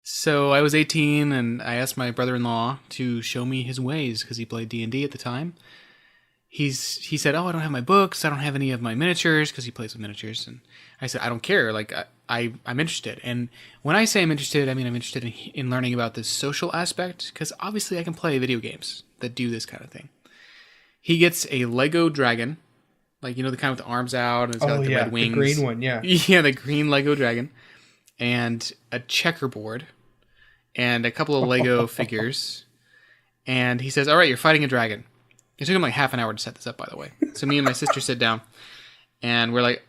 So I was 18 and I asked my brother-in-law to show me his ways because he played D&D at the time. He said, "Oh, I don't have my books. I don't have any of my miniatures," because he plays with miniatures. And I said, "I don't care. Like I'm interested." And when I say I'm interested, I mean I'm interested in learning about this social aspect because obviously I can play video games that do this kind of thing. He gets a Lego dragon, like the kind with the arms out and it's got like the red wings. The green one, yeah. Yeah, the green Lego dragon, and a checkerboard, and a couple of Lego figures. And he says, "All right, you're fighting a dragon." It took him like half an hour to set this up, by the way. So me and my sister sit down, and we're like,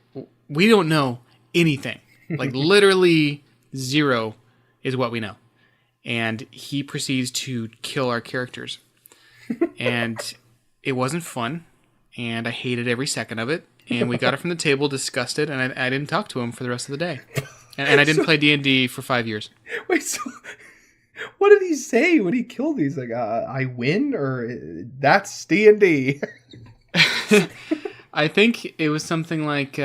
we don't know anything. Like literally zero is what we know. And he proceeds to kill our characters. And it wasn't fun, and I hated every second of it. And we got it from the table, disgusted, and I didn't talk to him for the rest of the day. And I didn't play D&D for 5 years. Wait, so what did he say when he killed these? Like, I win, or that's D&D? I think it was something like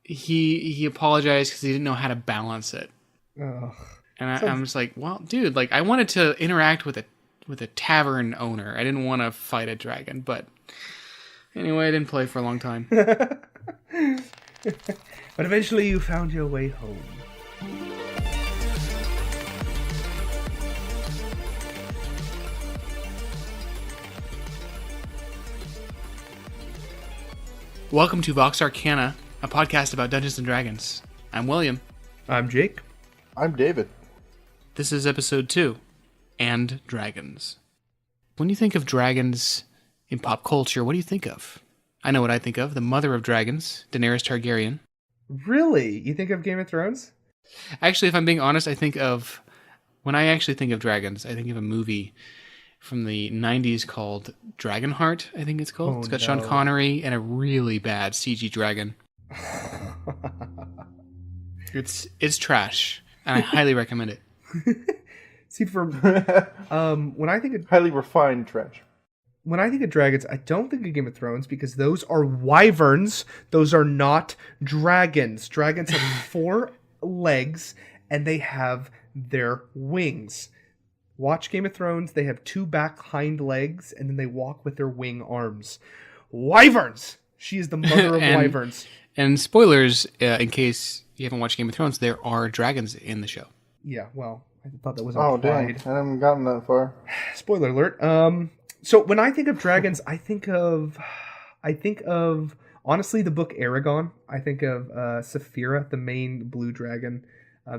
he apologized because he didn't know how to balance it. Oh, And I'm just like, well, dude, like I wanted to interact with a tavern owner. I didn't want to fight a dragon, but anyway, I didn't play for a long time. But eventually you found your way home. Welcome to Vox Arcana, a podcast about Dungeons and Dragons. I'm William. I'm Jake. I'm David. This is episode 2, and dragons. When you think of dragons in pop culture, what do you think of? I know what I think of. The mother of dragons, Daenerys Targaryen. Really? You think of Game of Thrones? Actually, if I'm being honest, when I actually think of dragons, I think of a movie from the 90s called Dragonheart, I think it's called. It's got Sean Connery and a really bad CG dragon. It's trash, and I highly recommend it. See, when I think of Highly refined trash. when I think of dragons, I don't think of Game of Thrones because those are wyverns. Those are not dragons. Dragons have 4 legs and they have their wings. Watch Game of Thrones. They have 2 back hind legs and then they walk with their wing arms. Wyverns! She is the mother of wyverns. And spoilers, in case you haven't watched Game of Thrones, there are dragons in the show. Yeah, well, I thought that was Oh, implied. dang. I haven't gotten that far. Spoiler alert. So when I think of dragons, I think of honestly the book Aragon. I think of Saphira, the main blue dragon,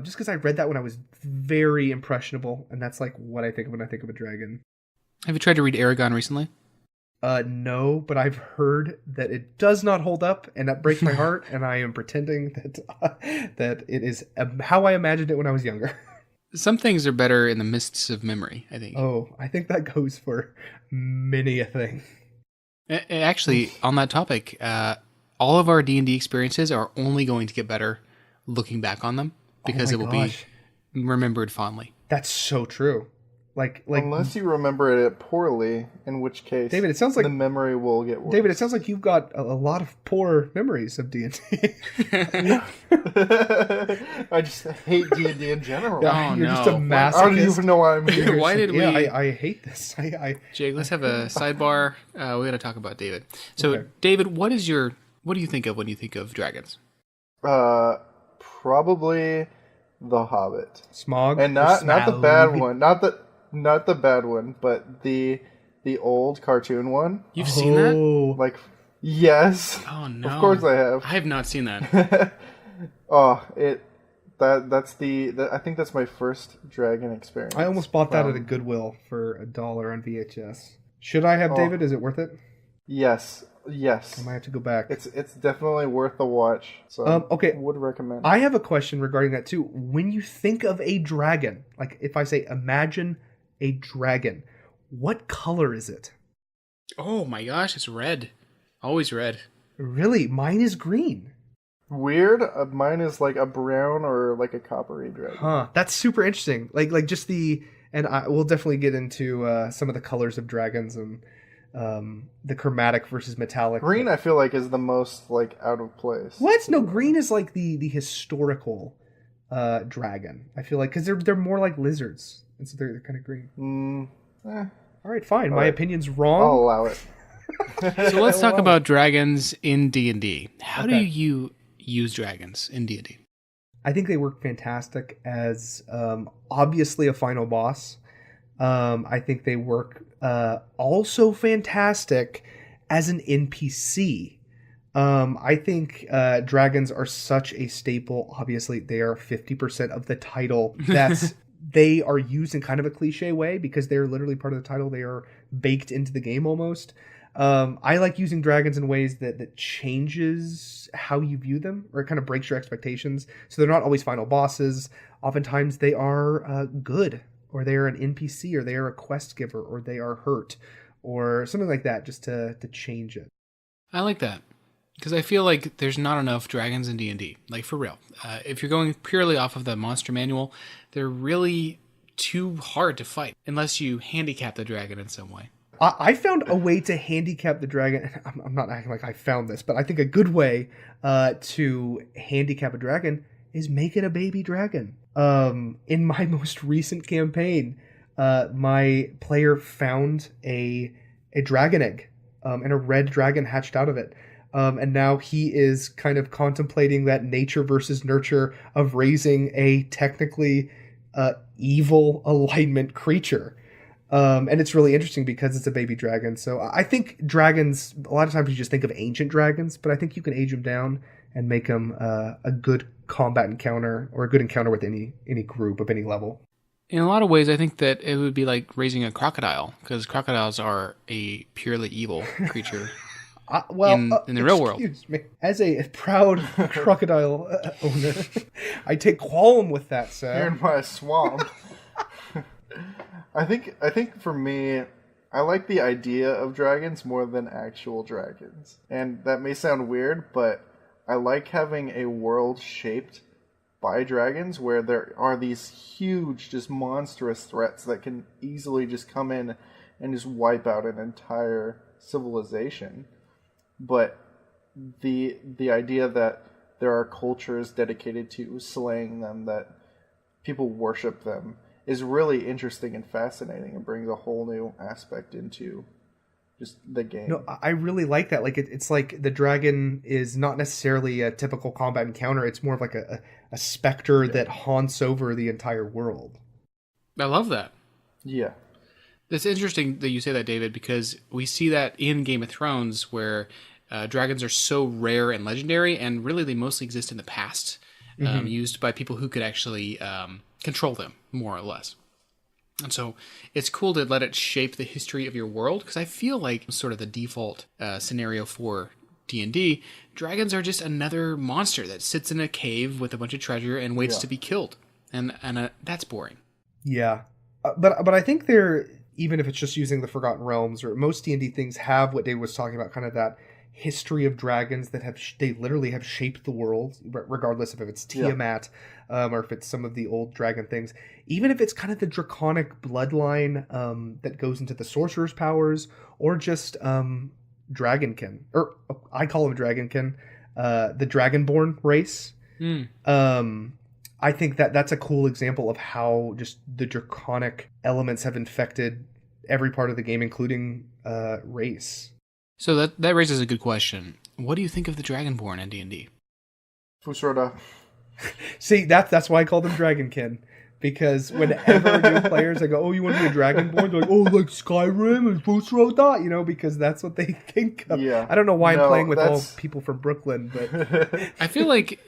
just because I read that when I was very impressionable, and that's like what I think of when I think of a dragon. Have you tried to read Aragon recently? No, but I've heard that it does not hold up, and that breaks my heart. And I am pretending that it is how I imagined it when I was younger. Some things are better in the mists of memory, I think. Oh, I think that goes for many a thing. Actually, on that topic, all of our D&D experiences are only going to get better looking back on them because it will be remembered fondly. That's so true. Like Unless you remember it poorly, in which case David, it sounds like the memory will get worse. David, it sounds like you've got a lot of poor memories of D&D. I just hate D&D in general. Oh, You're no. just a masochist. I don't even know why I'm here. Why did we... I hate this. Jake, let's have a sidebar. We got to talk about David. So, Okay. David, what do you think of when you think of dragons? Probably The Hobbit. Smog. And not the bad one. Not the bad one, but the old cartoon one. You've seen that? Like, yes. Oh, no. Of course I have. I have not seen that. I think that's my first dragon experience. I almost bought that at a Goodwill for $1 on VHS. Should I have, David? Is it worth it? Yes. I might have to go back. It's definitely worth the watch. So okay. would recommend. I have a question regarding that too. When you think of a dragon, like if I say imagine a dragon, what color is it? Oh my gosh, it's red. Always red. Really? Mine is green. Weird. Mine is like a brown or like a coppery dragon. Huh. That's super interesting. Like just we'll definitely get into some of the colors of dragons and the chromatic versus metallic. Green, I feel like, is the most like out of place. What? No, green is like the historical dragon. I feel like because they're more like lizards, and so they're kind of green. All right, fine. My right. opinion's I'll wrong. allow it. So let's talk about dragons in D&D. How do Okay. you use dragons in D&D? I think they work fantastic as obviously a final boss. I think they work also fantastic as an NPC. I think dragons are such a staple. Obviously, they are 50% of the title. They are used in kind of a cliche way because they're literally part of the title. They are baked into the game almost. I like using dragons in ways that changes how you view them, or it kind of breaks your expectations. So they're not always final bosses. Oftentimes they are good, or they are an NPC, or they are a quest giver, or they are hurt, or something like that, just to change it. I like that. Because I feel like there's not enough dragons in D&D. Like, for real. If you're going purely off of the monster manual, they're really too hard to fight. Unless you handicap the dragon in some way. I found a way to handicap the dragon. I'm not acting like I found this, but I think a good way to handicap a dragon is make it a baby dragon. In my most recent campaign, my player found a dragon egg, and a red dragon hatched out of it. And now he is kind of contemplating that nature versus nurture of raising a technically evil alignment creature. And it's really interesting because it's a baby dragon. So I think dragons, a lot of times you just think of ancient dragons, but I think you can age them down and make them a good combat encounter, or a good encounter with any group of any level. In a lot of ways, I think that it would be like raising a crocodile. Because crocodiles are a purely evil creature. In the real world. Excuse me. As a proud crocodile owner, I take qualm with that, sir. Here in my swamp. I think for me, I like the idea of dragons more than actual dragons. And that may sound weird, but I like having a world shaped by dragons where there are these huge, just monstrous threats that can easily just come in and just wipe out an entire civilization. But the idea that there are cultures dedicated to slaying them, that people worship them, is really interesting and fascinating, and brings a whole new aspect into just the game. No, I really like that. Like it's like the dragon is not necessarily a typical combat encounter. It's more of like a specter that haunts over the entire world. I love that. Yeah. It's interesting that you say that, David, because we see that in Game of Thrones, where dragons are so rare and legendary, and really they mostly exist in the past, used by people who could actually control them, more or less. And so it's cool to let it shape the history of your world, because I feel like sort of the default scenario for D&D, dragons are just another monster that sits in a cave with a bunch of treasure and waits to be killed. And that's boring. Yeah. But I think they're, even if it's just using the Forgotten Realms, or most D&D things have what Dave was talking about, kind of that history of dragons that they literally have shaped the world, regardless of if it's Tiamat or if it's some of the old dragon things. Even if it's kind of the draconic bloodline that goes into the sorcerer's powers, or just dragonkin, or I call them dragonkin, the dragonborn race. I think that's a cool example of how just the draconic elements have infected every part of the game, including race. So that raises a good question. What do you think of the Dragonborn in D&D? Fusroda. See, that's why I call them Dragonkin. Because whenever new players, I go, oh, you want to be a Dragonborn? They're like, oh, like Skyrim and Fusroda, because that's what they think of. Yeah. I don't know why I'm playing with all people from Brooklyn, but... I feel like,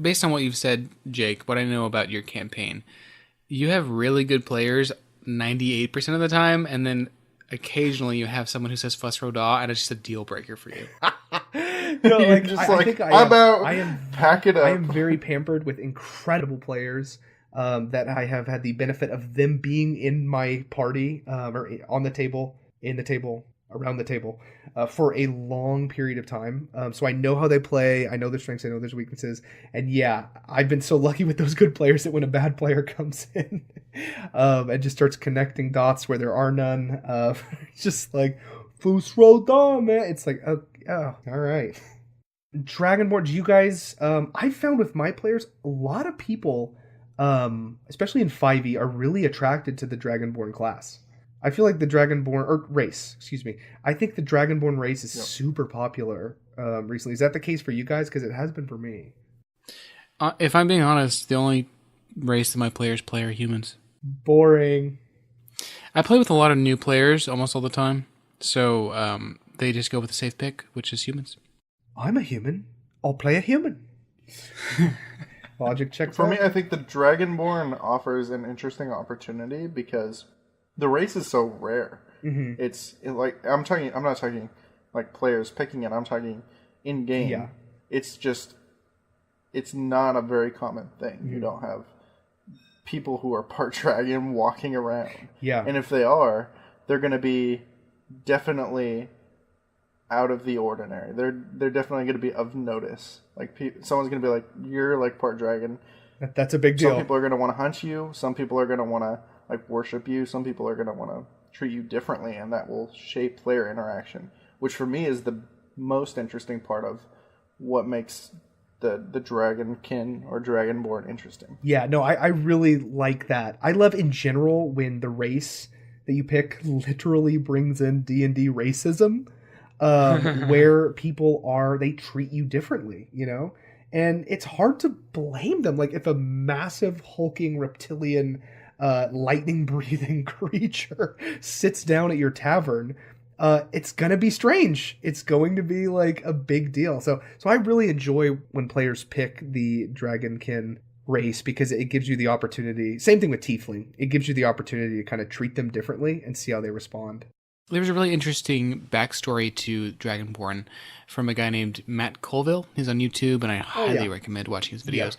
based on what you've said, Jake, what I know about your campaign, you have really good players 98% of the time, and then occasionally you have someone who says Fuss Roda, and it's just a deal breaker for you. No, like, I think I am pack it up. I am very pampered with incredible players that I have had the benefit of them being in my party, or on the table, in the table, around the table, for a long period of time. So I know how they play. I know their strengths. I know their weaknesses. And yeah, I've been so lucky with those good players that when a bad player comes in and just starts connecting dots where there are none, it's just like, Fus Roda, man. It's like, oh, all right. Dragonborn, do you guys I've found with my players a lot of people especially in 5e are really attracted to the Dragonborn class. I feel like the Dragonborn or race, excuse me. I think the Dragonborn race is Yep. super popular recently. Is that the case for you guys? Because it has been for me. If I'm being honest, the only race that my players play are humans. Boring. I play with a lot of new players almost all the time, so they just go with the safe pick, which is humans. I'm a human. I'll play a human. Logic checks For out. me, I think the Dragonborn offers an interesting opportunity because the race is so rare. Mm-hmm. Like I'm not talking like players picking it. I'm talking in game. Yeah. It's not a very common thing. Mm-hmm. You don't have people who are part dragon walking around. Yeah. And if they are, they're going to be definitely out of the ordinary. They're definitely going to be of notice. Like someone's going to be like, "You're like part dragon." That's a big deal. Some people are going to want to hunt you. Some people are going to want to like worship you. Some people are going to want to treat you differently, and that will shape player interaction. Which for me is the most interesting part of what makes the dragonkin or dragonborn interesting. Yeah, no, I really like that. I love in general when the race that you pick literally brings in D&D racism, where they treat you differently, you know? And it's hard to blame them. Like if a massive hulking reptilian lightning-breathing creature sits down at your tavern, it's gonna be strange. It's going to be like a big deal. So I really enjoy when players pick the Dragonkin race because it gives you the opportunity. Same thing with Tiefling. It gives you the opportunity to kind of treat them differently and see how they respond. There was a really interesting backstory to Dragonborn from a guy named Matt Colville. He's on YouTube, and I highly recommend watching his videos.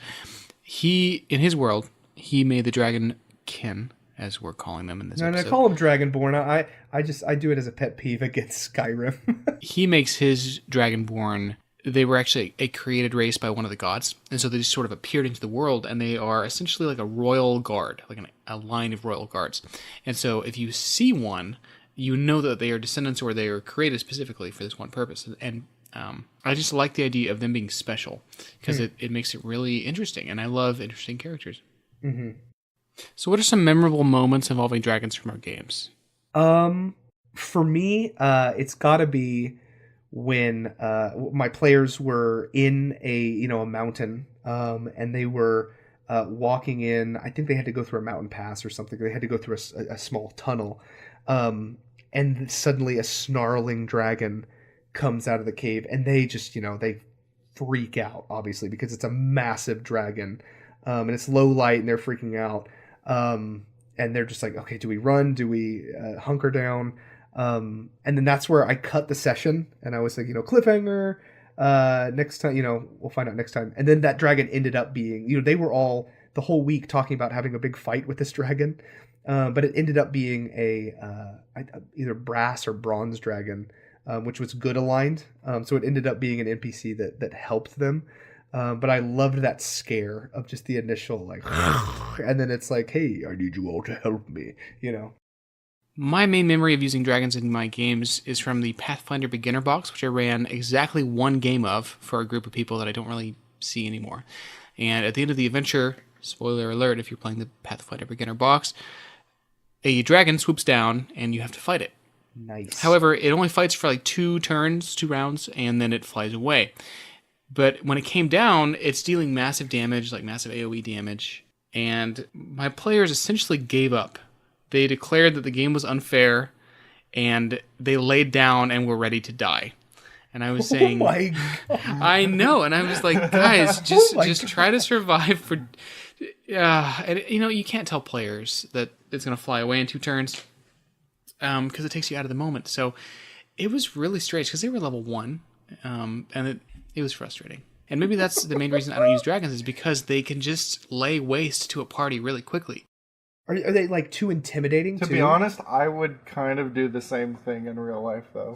Yeah. In his world, he made the Dragonkin, as we're calling them in this episode. I call him Dragonborn. I do it as a pet peeve against Skyrim. He makes his Dragonborn. They were actually a created race by one of the gods, and so they just sort of appeared into the world, and they are essentially like a royal guard, like a line of royal guards. And so if you see one, you know that they are descendants or they are created specifically for this one purpose. And I just like the idea of them being special because it makes it really interesting, and I love interesting characters. Mm-hmm. So what are some memorable moments involving dragons from our games? For me, it's got to be when my players were in a mountain, and they were walking in. I think they had to go through a mountain pass or something. They had to go through a small tunnel, and suddenly a snarling dragon comes out of the cave, and they just they freak out, obviously, because it's a massive dragon, and it's low light, and they're freaking out. And they're just like, okay, do we run? Do we hunker down? And then that's where I cut the session, and I was like, cliffhanger, next time, we'll find out next time. And then that dragon ended up being, they were all the whole week talking about having a big fight with this dragon, but it ended up being either brass or bronze dragon, which was good aligned. So it ended up being an NPC that helped them. But I loved that scare of just the initial like, and then it's like, hey, I need you all to help me, My main memory of using dragons in my games is from the Pathfinder beginner box, which I ran exactly one game of for a group of people that I don't really see anymore. And at the end of the adventure, spoiler alert if you're playing the Pathfinder beginner box, a dragon swoops down and you have to fight it. Nice. However, it only fights for like 2 rounds, and then it flies away. But when it came down, it's dealing massive damage, like massive AoE damage. And my players essentially gave up. They declared that the game was unfair, and they laid down and were ready to die. And I was saying, oh my God. I know. And I was like, guys, just try to survive for... and you can't tell players that it's going to fly away in 2 turns because it takes you out of the moment. So it was really strange because they were level 1, and it was frustrating. And maybe that's the main reason I don't use dragons is because they can just lay waste to a party really quickly. Are they like too intimidating? To be honest, I would kind of do the same thing in real life, though.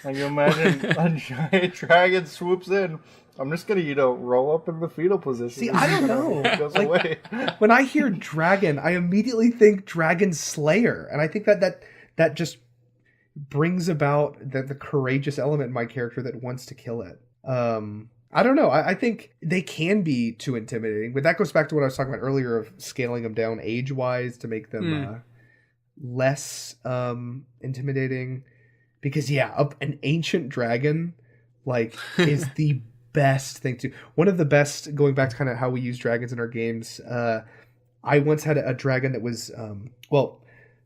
Like, you imagine a giant dragon swoops in. I'm just gonna, roll up in the fetal position. See, I don't know. It goes away. When I hear dragon, I immediately think Dragon Slayer, and I think that just brings about the courageous element in my character that wants to kill it. I don't know. I think they can be too intimidating, but that goes back to what I was talking about earlier of scaling them down age-wise to make them less intimidating. Because an ancient dragon like is the best thing to. One of the best, going back to kind of how we use dragons in our games. I once had a dragon that was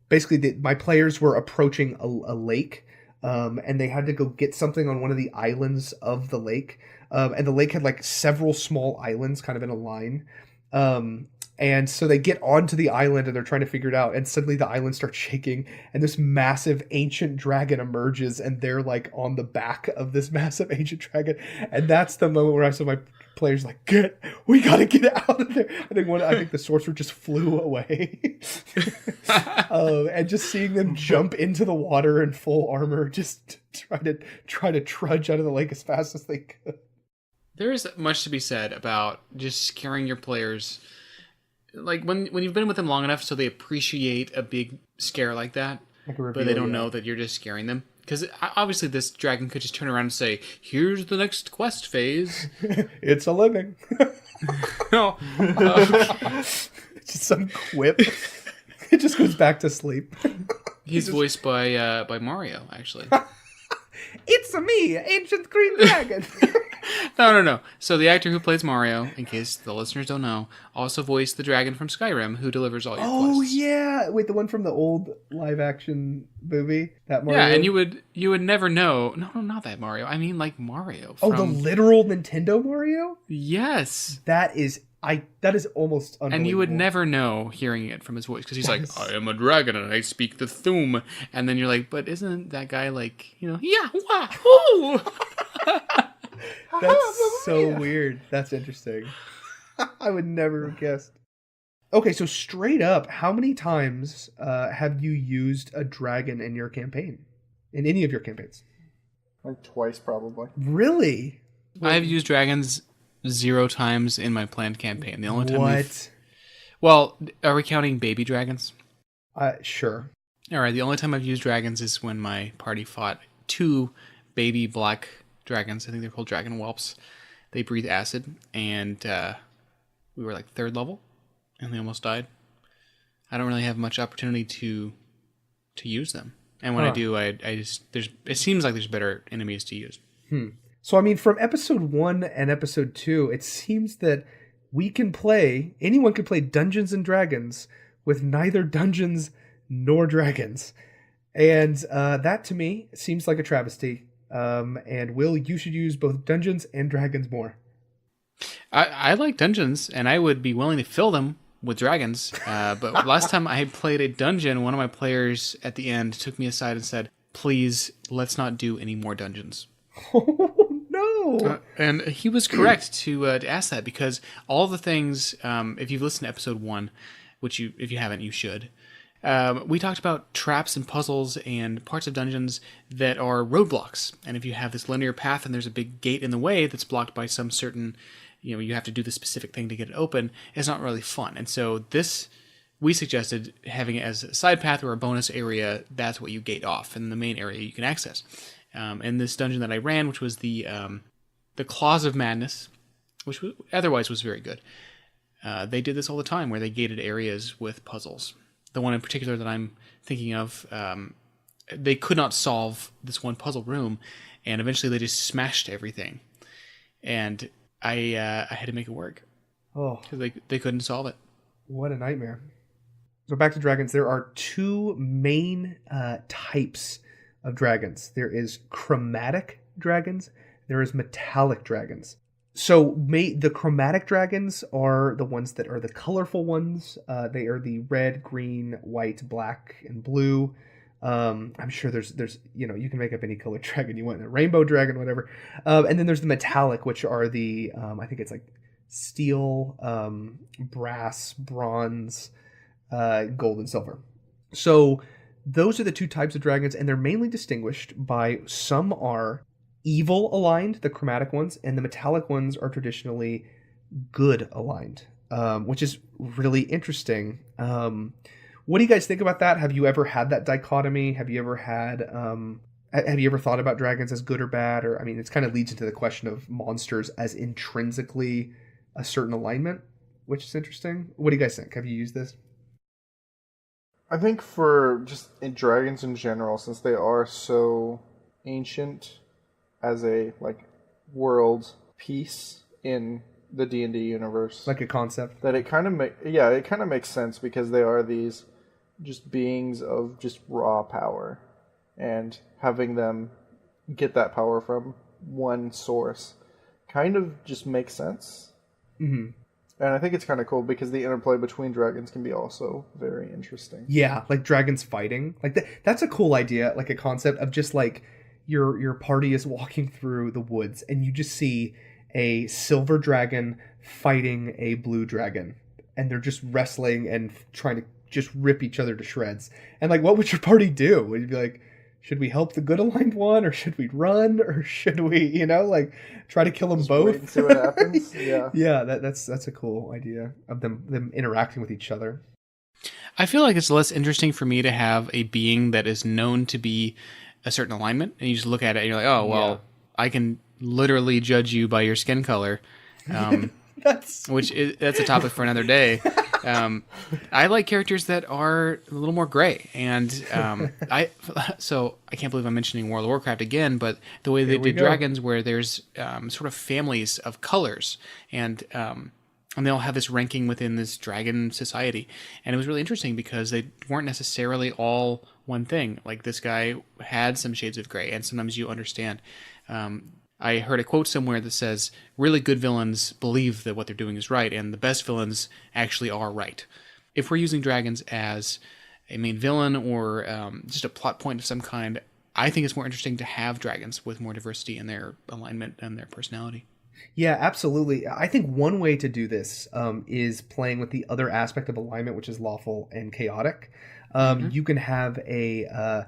basically my players were approaching a lake. And they had to go get something on one of the islands of the lake. And the lake had like several small islands kind of in a line. And so they get onto the island and they're trying to figure it out. And suddenly the island starts shaking and this massive ancient dragon emerges and they're like on the back of this massive ancient dragon. And that's the moment where I saw my players like, we got to get out of there. I think the sorcerer just flew away. And just seeing them jump into the water in full armor, just try to trudge out of the lake as fast as they could. There is much to be said about just scaring your players. Like when you've been with them long enough so they appreciate a big scare like that, but they don't know that you're just scaring them. Because obviously this dragon could just turn around and say, here's the next quest phase. It's a living. No. Just some quip. It just goes back to sleep. He's voiced by Mario, actually. It's me, ancient green dragon. No. So the actor who plays Mario, in case the listeners don't know, also voiced the dragon from Skyrim who delivers all your quests. Oh yeah, wait, the one from the old live action movie, that Mario. Yeah, and you would never know. No, not that Mario. I mean like Mario. Oh, the literal Nintendo Mario? Yes. That is almost unbelievable. And you would never know hearing it from his voice because he's like, I am a dragon and I speak the Thum. And then you're like, but isn't that guy like, yeah, wahoo! That's so weird. That's interesting. I would never have guessed. Okay, so straight up, how many times have you used a dragon in your campaign? In any of your campaigns? Like twice, probably. Really? I've used dragons 0 times in my planned campaign. The only time What? Well, are we counting baby dragons? Sure. All right, the only time I've used dragons is when my party fought 2 baby black dragons. I think they're called dragon whelps. They breathe acid, and we were like 3rd level, and they almost died. I don't really have much opportunity to use them, and when I do, I just it seems like there's better enemies to use. So I mean, from episode 1 and episode 2, it seems that anyone can play Dungeons and Dragons with neither dungeons nor dragons, and that to me seems like a travesty. And Will, you should use both Dungeons and Dragons more. I like dungeons, and I would be willing to fill them with dragons. But last time I played a dungeon, one of my players at the end took me aside and said, please, let's not do any more dungeons. Oh, no. And he was correct to ask that, because all the things, if you've listened to episode 1, which if you haven't, you should, we talked about traps and puzzles and parts of dungeons that are roadblocks. And if you have this linear path and there's a big gate in the way that's blocked by some certain, you have to do the specific thing to get it open, it's not really fun. And so we suggested having it as a side path or a bonus area. That's what you gate off, and the main area you can access. In this dungeon that I ran, which was the Claws of Madness, which otherwise was very good, they did this all the time where they gated areas with puzzles. The one in particular that I'm thinking of, they could not solve this one puzzle room, and eventually they just smashed everything. And I had to make it work. Oh, because they couldn't solve it. What a nightmare. So back to dragons, there are 2 main types of dragons. There is chromatic dragons, there is metallic dragons. So the chromatic dragons are the ones that are the colorful ones. They are the red, green, white, black, and blue. I'm sure there's you can make up any colored dragon you want, a rainbow dragon, whatever. And then there's the metallic, which are the I think it's like steel, brass, bronze, gold, and silver. So those are the 2 types of dragons, and they're mainly distinguished by some are evil aligned, the chromatic ones, and the metallic ones are traditionally good aligned, which is really interesting. What do you guys think about that? Have you ever had that dichotomy? Have you ever had Have you ever thought about dragons as good or bad? Or, I mean, it kind of leads into the question of monsters as intrinsically a certain alignment, which is interesting. What do you guys think? Have you used this? I think for just dragons in general, since they are so ancient as a like world piece in the D&D universe, Like a concept? that it kind of it kind of makes sense because they are these just beings of just raw power, and having them get that power from one source kind of just makes sense. Mm-hmm. And I think it's kind of cool because the interplay between dragons can be also very interesting. Yeah, like dragons fighting. Like that's a cool idea, like a concept of just like your party is walking through the woods and you just see a silver dragon fighting a blue dragon, and they're just wrestling and trying to just rip each other to shreds. And like, what would your party do? Would you be like, should we help the good aligned one, or should we run, or should we, like try to kill them Just both? wait and see what happens. Yeah. Yeah, that's a cool idea of them interacting with each other. I feel like it's less interesting for me to have a being that is known to be a certain alignment, and you just look at it and you're like, oh, well, Yeah. I can literally judge you by your skin color. That's That's a topic for another day. I like characters that are a little more gray, and I can't believe I'm mentioning World of Warcraft again, but the way they did dragons, where there's sort of families of colors, and they all have this ranking within this dragon society, and it was really interesting because they weren't necessarily all one thing. Like this guy had some shades of gray, and sometimes you understand. I heard a quote somewhere that says, really good villains believe that what they're doing is right, and the best villains actually are right. If we're using dragons as a main villain or just a plot point of some kind, I think it's more interesting to have dragons with more diversity in their alignment and their personality. Yeah, absolutely. I think one way to do this is playing with the other aspect of alignment, which is lawful and chaotic. You can have a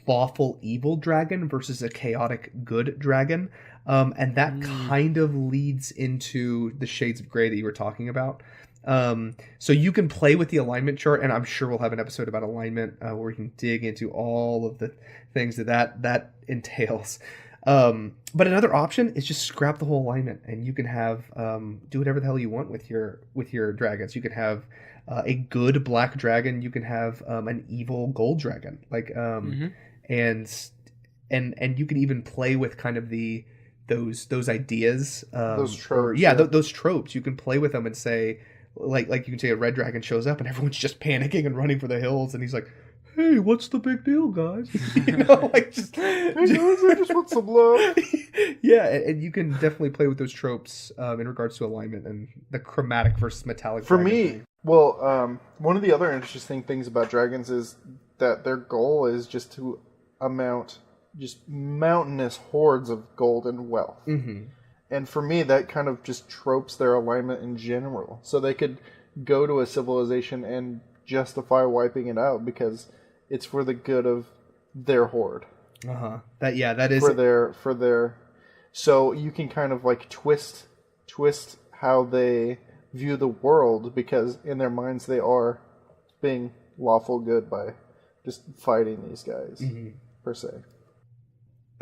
lawful evil dragon versus a chaotic good dragon. And that kind of leads into the shades of gray that you were talking about. So you can play with the alignment chart, and I'm sure we'll have an episode about alignment where we can dig into all of the things that entails. But another option is just scrap the whole alignment, and you can have do whatever the hell you want with your dragons. You can have a good black dragon. You can have an evil gold dragon, and you can even play with kind of those ideas, Those tropes. those tropes. You can play with them and say, like you can say a red dragon shows up and everyone's just panicking and running for the hills, and he's like, hey, what's the big deal, guys? Hey guys, I just want some love. Yeah, and you can definitely play with those tropes in regards to alignment and the chromatic versus metallic. For dragon me, thing. well, one of the other interesting things about dragons is that their goal is just to amount just mountainous hordes of gold and wealth. Mm-hmm. And for me, that kind of just tropes their alignment in general. So they could go to a civilization and justify wiping it out because it's for the good of their horde. That is for their. So you can kind of like twist how they view the world, because in their minds they are being lawful good by just fighting these guys per se.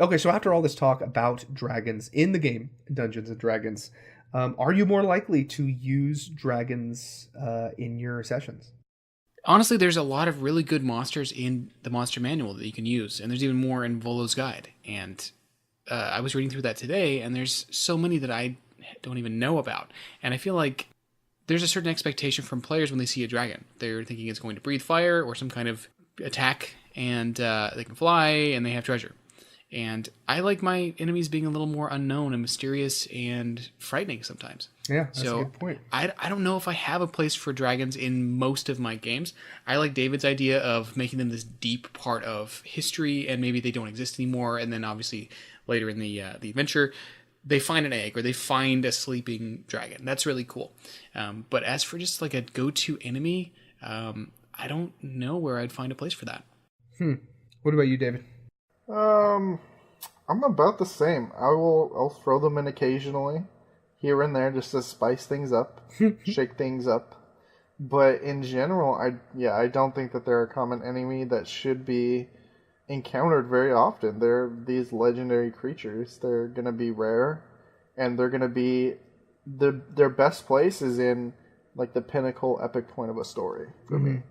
Okay, so after all this talk about dragons in the game, Dungeons and Dragons, are you more likely to use dragons in your sessions? Honestly, there's a lot of really good monsters in the monster manual that you can use, and there's even more in Volo's Guide. And I was reading through that today, and there's so many that I don't even know about. And I feel like there's a certain expectation from players when they see a dragon. They're thinking it's going to breathe fire or some kind of attack, and they can fly, and they have treasure. And I like my enemies being a little more unknown and mysterious and frightening sometimes. Yeah, that's a good point. I don't know if I have a place for dragons in most of my games. I like David's idea of making them this deep part of history, and maybe they don't exist anymore. And then obviously later in the adventure, they find an egg or they find a sleeping dragon. That's really cool. But as for just like a go-to enemy, I don't know where I'd find a place for that. What about you, David? I'm about the same. I'll throw them in occasionally, here and there, just to spice things up, shake things up. But in general, I don't think that they're a common enemy that should be encountered very often. They're these legendary creatures. They're going to be rare, and they're going to be their best place is in like the pinnacle epic point of a story for me.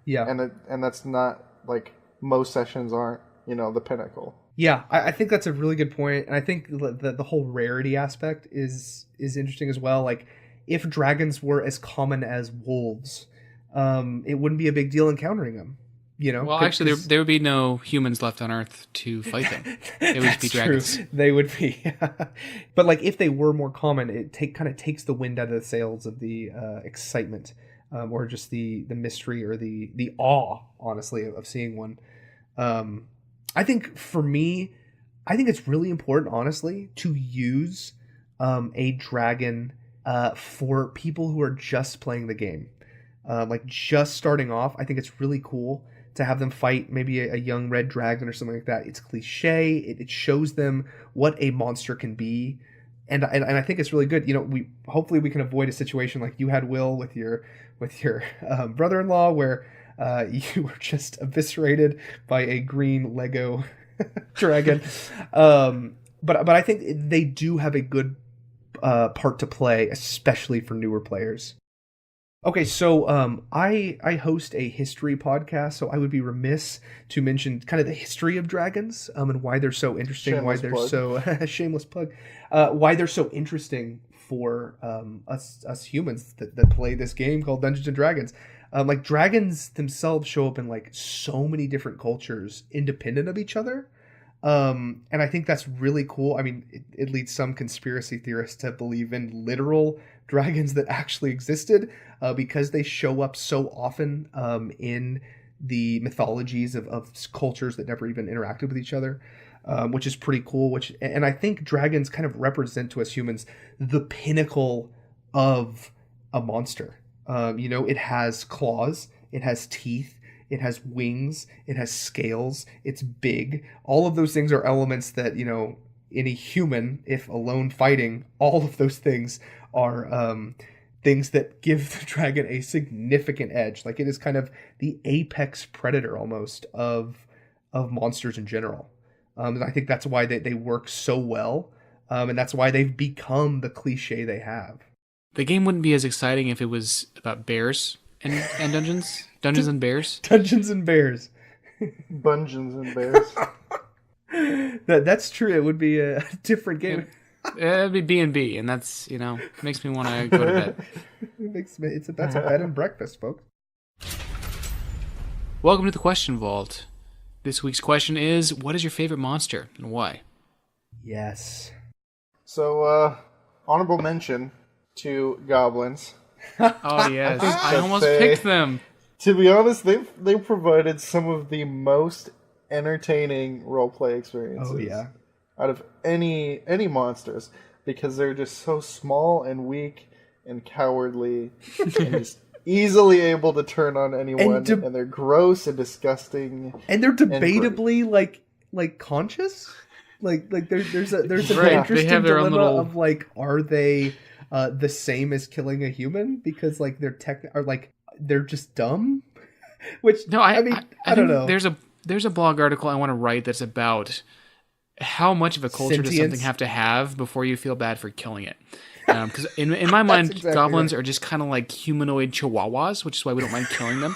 Yeah, and that's not like most sessions aren't, the pinnacle. Yeah, I think that's a really good point, and I think the whole rarity aspect is interesting as well. Like, if dragons were as common as wolves, it wouldn't be a big deal encountering them. Well, actually, there would be no humans left on Earth to fight them. It would be dragons. True. They would be. But like, if they were more common, it kind of takes the wind out of the sails of the excitement, or just the mystery or the awe, honestly, of seeing one. I think for me, it's really important, honestly, to use a dragon for people who are just playing the game. Like, just starting off, I think it's really cool to have them fight maybe a young red dragon or something like that. It's cliche. It shows them what a monster can be. And I think it's really good. Hopefully we can avoid a situation like you had, Will, with your brother-in-law, where you were just eviscerated by a green Lego dragon. But I think they do have a good part to play, especially for newer players. Okay, so I host a history podcast, so I would be remiss to mention kind of the history of dragons, and why they're so interesting, Shameless why they're plug. so shameless plug, why they're so interesting for us humans that play this game called Dungeons and Dragons. Like, dragons themselves show up in like so many different cultures, independent of each other. And I think that's really cool. I mean, it leads some conspiracy theorists to believe in literal dragons that actually existed, because they show up so often in the mythologies of cultures that never even interacted with each other, which is pretty cool. And I think dragons kind of represent to us humans the pinnacle of a monster. It has claws, it has teeth, it has wings, it has scales, it's big. All of those things are elements that, any human, if alone fighting, all of those things are things that give the dragon a significant edge. Like, it is kind of the apex predator almost of monsters in general. And I think that's why they work so well, and that's why they've become the cliche they have. The game wouldn't be as exciting if it was about bears and dungeons. Dungeons and bears. Dungeons and Bears. Bungeons and Bears. That's true. It would be a different game. It'd be B&B, and that's, makes me want to go to bed. That's a bed and breakfast, folks. Welcome to the Question Vault. This week's question is, what is your favorite monster and why? Yes. So, honorable mention to goblins. Oh, yes. I almost picked them. To be honest, they provided some of the most entertaining roleplay experiences. Oh, yeah. Out of any monsters, because they're just so small and weak and cowardly and just easily able to turn on anyone, and they're gross and disgusting. And they're debatably like conscious. Like there's an Right, interesting they have their own dilemma little... of like, are they the same as killing a human because like they're just dumb? Which No, I mean I don't know. There's a blog article I want to write that's about how much of a culture does something have to have before you feel bad for killing it. Because in my mind, exactly goblins right. are just kind of like humanoid chihuahuas, which is why we don't mind killing them.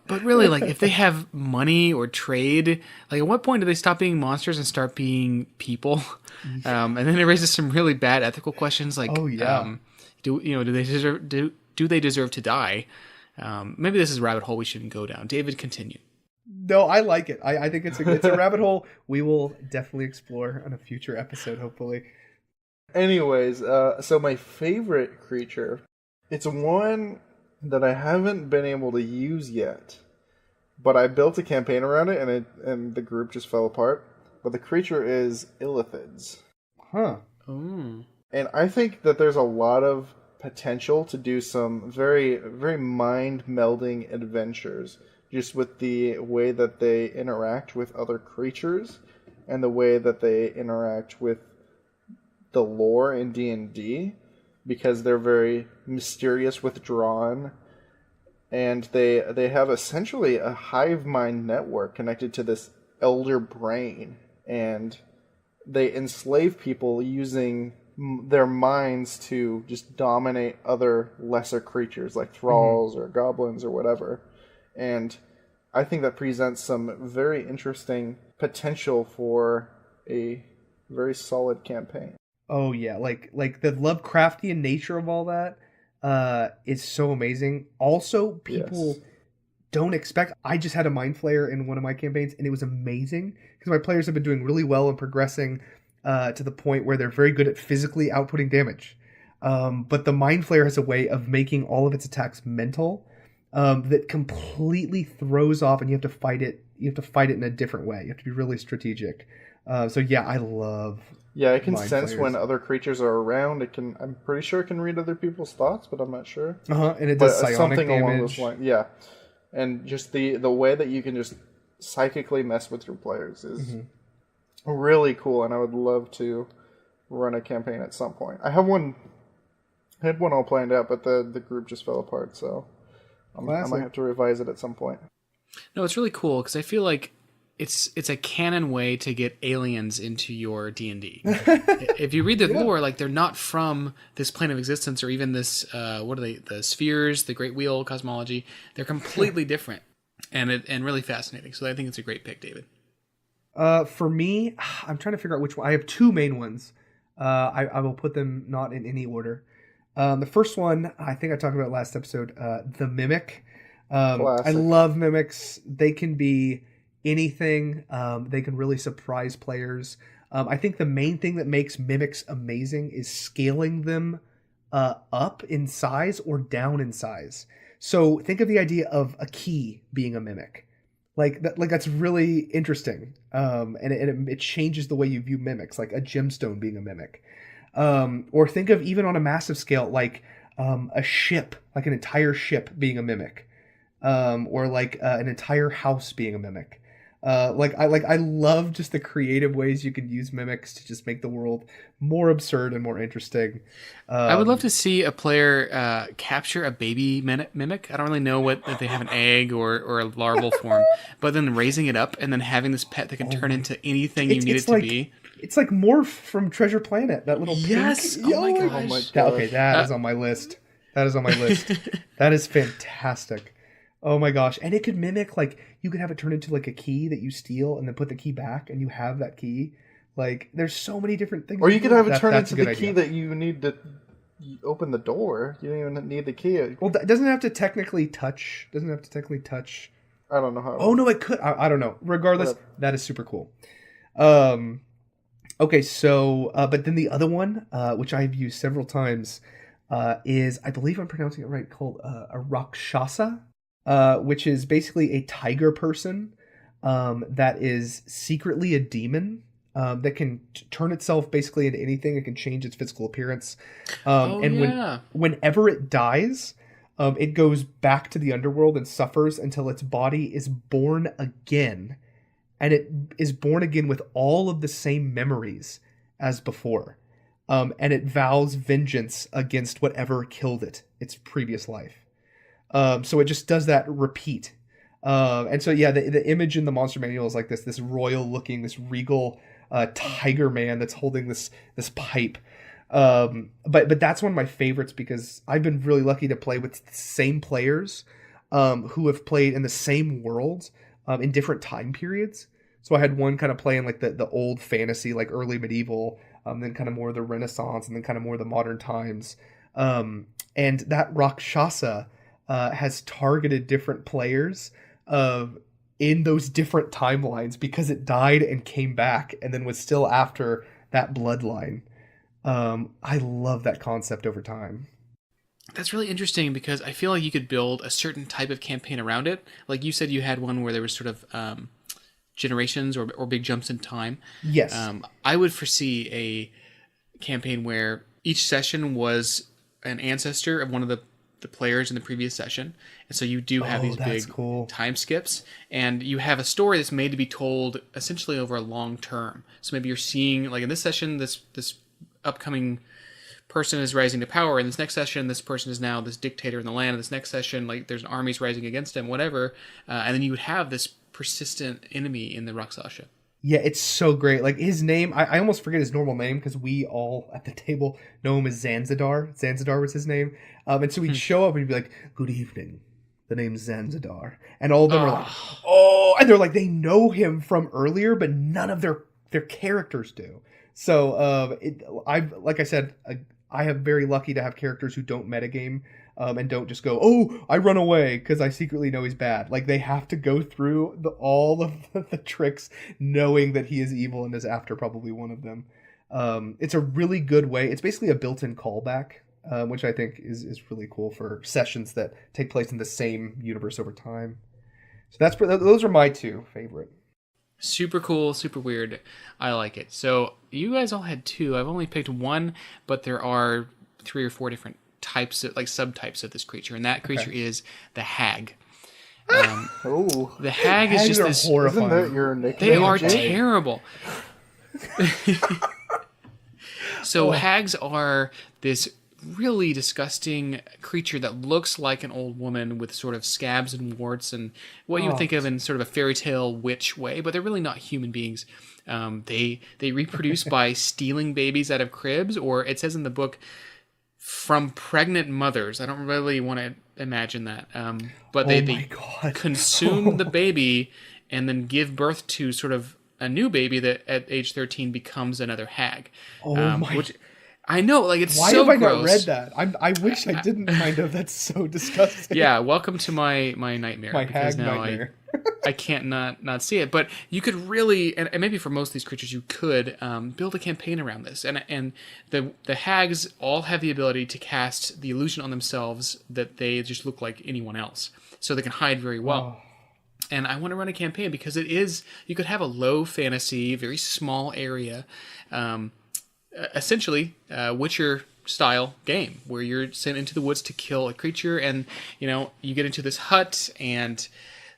But really, like, if they have money or trade, like, at what point do they stop being monsters and start being people? And then it raises some really bad ethical questions, like, Oh, yeah. do they deserve to die? Maybe this is a rabbit hole we shouldn't go down. David, continue. No, I like it. I think it's a rabbit hole we will definitely explore on a future episode, hopefully. Anyways, so my favorite creature, it's one that I haven't been able to use yet, but I built a campaign around it, and the group just fell apart. But the creature is illithids. Huh. Ooh. And I think that there's a lot of potential to do some very, very mind-melding adventures, just with the way that they interact with other creatures, and the way that they interact with the lore in D&D, because they're very mysterious, withdrawn, and they have essentially a hive mind network connected to this elder brain, and they enslave people using their minds to just dominate other lesser creatures like thralls or goblins or whatever. And I think that presents some very interesting potential for a very solid campaign. Oh yeah, like the Lovecraftian nature of all that is so amazing. Also, people Yes. don't expect. I just had a mind flayer in one of my campaigns, and it was amazing because my players have been doing really well and progressing to the point where they're very good at physically outputting damage. But the mind flayer has a way of making all of its attacks mental that completely throws off, and you have to fight it. You have to fight it in a different way. You have to be really strategic. So yeah, I love. Yeah, it can mind sense flayers. when other creatures are around. It can. I'm pretty sure it can read other people's thoughts, but I'm not sure. And it But does psionic something damage. along those lines. Yeah, and just the way that you can just psychically mess with your players is really cool, and I would love to run a campaign at some point. I had one all planned out, but the group just fell apart, so I might have to revise it at some point. No, it's really cool because I feel like it's a canon way to get aliens into your D&D. If you read the lore, like they're not from this plane of existence or even this what are they? The spheres, the Great Wheel cosmology. They're completely different and really fascinating. So I think it's a great pick, David. For me, I'm trying to figure out which one. I have two main ones. I will put them not in any order. The first one, I think I talked about last episode, the Mimic. I Classic. love mimics. They can be anything. They can really surprise players. I think the main thing that makes mimics amazing is scaling them up in size or down in size. So think of the idea of a key being a mimic. Like that's really interesting, and it changes the way you view mimics, like a gemstone being a mimic, or think of even on a massive scale, like a ship, like an entire ship being a mimic, or like an entire house being a mimic. I love just the creative ways you can use mimics to just make the world more absurd and more interesting. I would love to see a player capture a baby mimic. I don't really know if they have an egg or a larval form, but then raising it up and then having this pet that can turn into anything you need it to be. It's like Morph from Treasure Planet, that little Yes! pink. Oh my gosh. Oh my Okay, that is on my list. That is on my list. That is fantastic. Oh my gosh. And it could mimic, like, you could have it turn into like a key that you steal and then put the key back and you have that key. Like, there's so many different things. Or you could have it turn that's into a the good key idea. that you need to open the door. You don't even need the key. Well, it doesn't have to technically touch. I don't know how. Oh, no, it could. I don't know. Regardless, Whatever. that is super cool. Okay, so, but then the other one, which I've used several times, is, I believe I'm pronouncing it right, called a Rakshasa. Which is basically a tiger person that is secretly a demon that can turn itself basically into anything. It can change its physical appearance. Whenever it dies, it goes back to the underworld and suffers until its body is born again. And it is born again with all of the same memories as before. And it vows vengeance against whatever killed it, its previous life. So it just does that repeat. And so, yeah, the image in the monster manual is like this royal looking, this regal tiger man that's holding this pipe. But that's one of my favorites because I've been really lucky to play with the same players who have played in the same world in different time periods. So I had one kind of play in like the old fantasy, like early medieval, then kind of more the Renaissance, and then kind of more the modern times. And that Rakshasa has targeted different players in those different timelines because it died and came back and then was still after that bloodline. I love that concept over time. That's really interesting because I feel like you could build a certain type of campaign around it. Like you said, you had one where there was sort of generations or big jumps in time. Yes. I would foresee a campaign where each session was an ancestor of one of the players in the previous session. And so you do have these big time skips, and you have a story that's made to be told essentially over a long term. So maybe you're seeing, like in this session, this upcoming person is rising to power. In this next session, this person is now this dictator in the land. In this next session, like there's armies rising against him, whatever. And then you would have this persistent enemy in the Rakshasa. Yeah, it's so great. Like his name, I almost forget his normal name because we all at the table know him as Zanzidar. Zanzidar was his name. And so he'd show up and he'd be like, "Good evening. The name's Zanzidar." And all of them are like, "Oh," and they're like, they know him from earlier, but none of their characters do. So like I said, I have very lucky to have characters who don't metagame and don't just go, "Oh, I run away," because I secretly know he's bad. Like they have to go through all of the tricks knowing that he is evil and is after probably one of them. It's a really good way. It's basically a built-in callback, which I think is really cool for sessions that take place in the same universe over time. So those are my two favorite. Super cool, super weird. I like it. So you guys all had two. I've only picked one, but there are 3 or 4 different types of, like subtypes of this creature, and that creature is the hag. The hag is just this horrifying. Isn't that your nickname? They are terrible. So hags are this really disgusting creature that looks like an old woman with sort of scabs and warts and what you would think of in sort of a fairy tale witch way, but they're really not human beings. They reproduce by stealing babies out of cribs, or it says in the book, from pregnant mothers. I don't really want to imagine that. But they consume the baby and then give birth to sort of a new baby that at age 13 becomes another hag. Which I know, like it's Why so have I gross. not read that? I wish I didn't. Kind of. That's so disgusting. Yeah, welcome to my nightmare. My because hag now nightmare. I can't not see it. But you could really, and maybe for most of these creatures, you could build a campaign around this. And the hags all have the ability to cast the illusion on themselves that they just look like anyone else, so they can hide very well. And I want to run a campaign because you could have a low fantasy, very small area, essentially Witcher style game where you're sent into the woods to kill a creature, and you get into this hut, and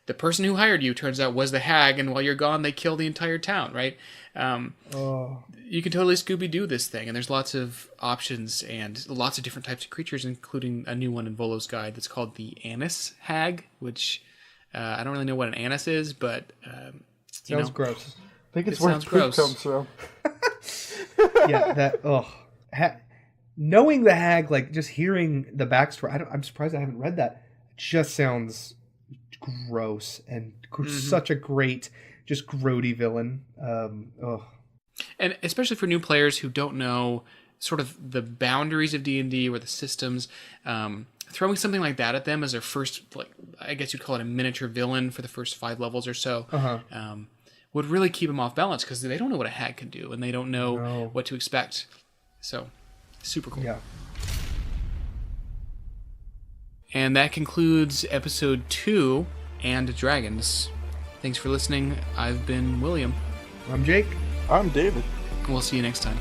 the person who hired you turns out was the hag, and while you're gone they kill the entire town, right? You can totally Scooby-Doo this thing, and there's lots of options and lots of different types of creatures, including a new one in Volo's guide that's called the Anise Hag, which I don't really know what an anise is, but Sounds gross. I think it's where poop comes from. Yeah, that knowing the hag, like just hearing the backstory, I'm surprised I haven't read that. It just sounds gross and such a great, just grody villain. And especially for new players who don't know sort of the boundaries of D&D or the systems, throwing something like that at them as their first, like I guess you'd call it a miniature villain for the first 5 levels or so, would really keep them off balance because they don't know what a hag can do and they don't know what to expect. So, super cool. Yeah. And that concludes episode 2 and Dragons. Thanks for listening. I've been William. I'm Jake. I'm David. We'll see you next time.